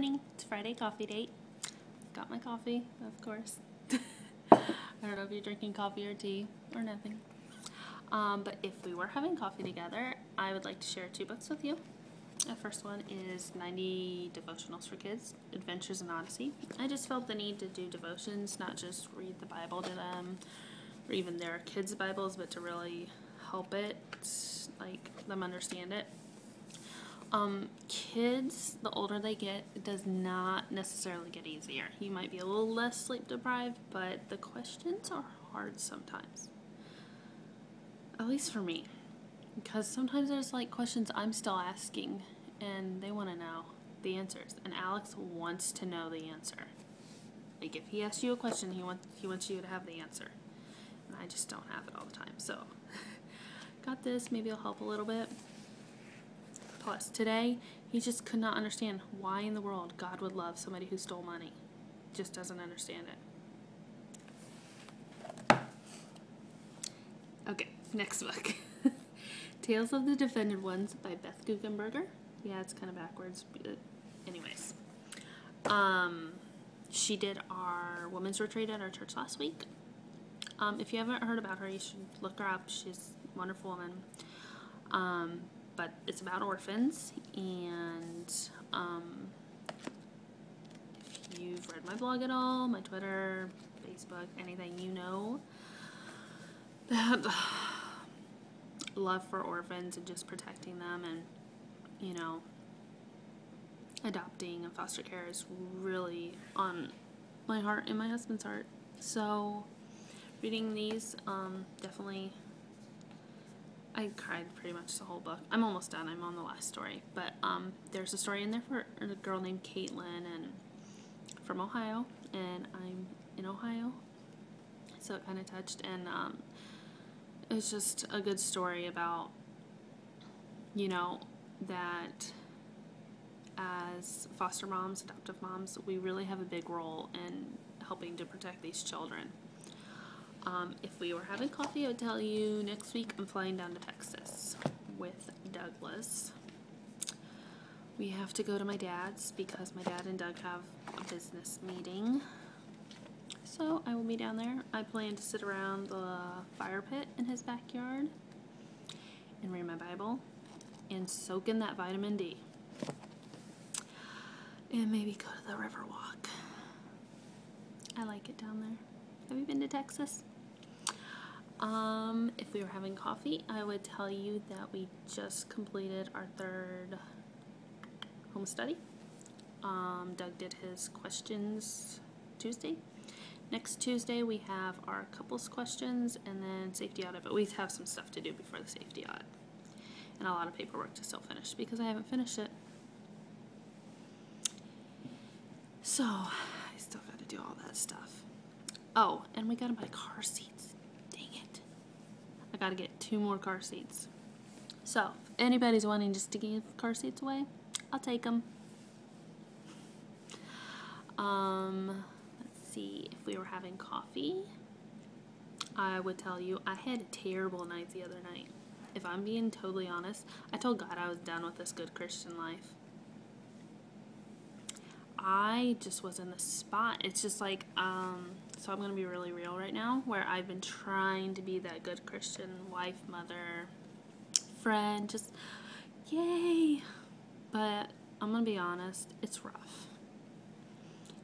morning. It's Friday coffee date. Got my coffee, of course. I don't know if you're drinking coffee or tea or nothing. But if we were having coffee together, I would like to share 2 books with you. The first one is 90 Devotionals for Kids, Adventures in Odyssey. I just felt the need to do devotions, not just read the Bible to them, or even their kids' Bibles, but to really help it, like them understand it. Kids, the older they get, it does not necessarily get easier. You might be a little less sleep deprived, but the questions are hard sometimes. At least for me. Because sometimes there's like questions I'm still asking and they want to know the answers. And Alex wants to know the answer. Like if he asks you a question, he wants you to have the answer. And I just don't have it all the time. So got this, maybe it'll help a little bit. Plus, today, he just could not understand why in the world God would love somebody who stole money. Just doesn't understand it. Okay, next book. Tales of the Defended Ones by Beth Guggenberger. Yeah, it's kind of backwards, but anyways. She did our women's retreat at our church last week. If you haven't heard about her, you should look her up. She's a wonderful woman. But it's about orphans, and if you've read my blog at all, my Twitter, Facebook, anything, you know that love for orphans and just protecting them and, you know, adopting and foster care is really on my heart and my husband's heart. So reading these, definitely, I cried pretty much the whole book. I'm almost done. I'm on the last story. But there's a story in there for a girl named Caitlin and from Ohio. And I'm in Ohio. So it kind of touched. And it's just a good story about, you know, that as foster moms, adoptive moms, we really have a big role in helping to protect these children. If we were having coffee, I would tell you next week I'm flying down to Texas with Douglas. We have to go to my dad's because my dad and Doug have a business meeting. So I will be down there. I plan to sit around the fire pit in his backyard and read my Bible and soak in that vitamin D. And maybe go to the river walk. I like it down there. Have you been to Texas? If we were having coffee, I would tell you that we just completed our 3rd home study. Doug did his questions Tuesday. Next Tuesday, we have our couples questions and then safety audit, but we have some stuff to do before the safety audit. And a lot of paperwork to still finish because I haven't finished it. So, I still got to do all that stuff. Oh, and we got to buy car seats. Dang it. I got to get 2 more car seats. So, if anybody's wanting just to give car seats away, I'll take them. Let's see. If we were having coffee, I would tell you I had a terrible night the other night. If I'm being totally honest, I told God I was done with this good Christian life. I just was in the spot. It's just like, so I'm going to be really real right now, where I've been trying to be that good Christian wife, mother, friend, just, yay. But I'm going to be honest, it's rough.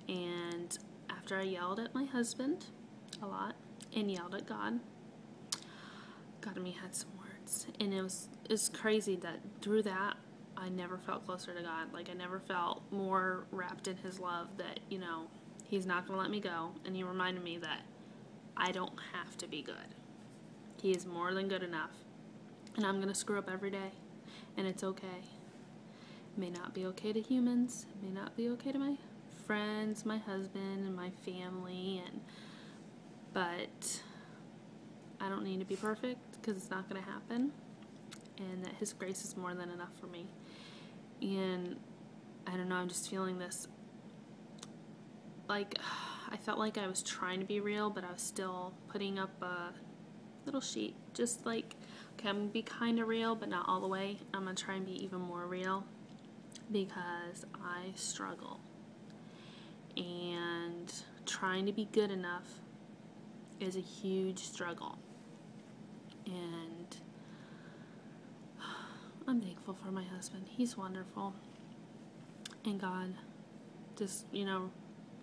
And after I yelled at my husband a lot and yelled at God and me had some words. And it's crazy that through that, I never felt closer to God. Like, I never felt more wrapped in his love that, you know, he's not going to let me go. And he reminded me that I don't have to be good. He is more than good enough. And I'm going to screw up every day. And it's okay. It may not be okay to humans. It may not be okay to my friends, my husband, and my family. But I don't need to be perfect because it's not going to happen. And that his grace is more than enough for me. And I don't know, I'm just feeling this, like, I felt like I was trying to be real, but I was still putting up a little sheet, just like, okay, I'm going to be kind of real, but not all the way. I'm going to try and be even more real because I struggle. And trying to be good enough is a huge struggle. And I'm thankful for my husband. He's wonderful. And God just,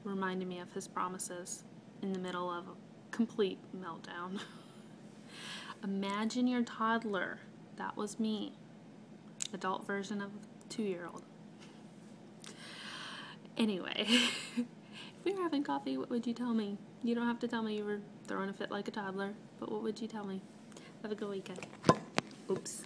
reminded me of his promises in the middle of a complete meltdown. Imagine your toddler. That was me. Adult version of a 2-year-old. Anyway, if we were having coffee, what would you tell me? You don't have to tell me you were throwing a fit like a toddler, but what would you tell me? Have a good weekend. Oops.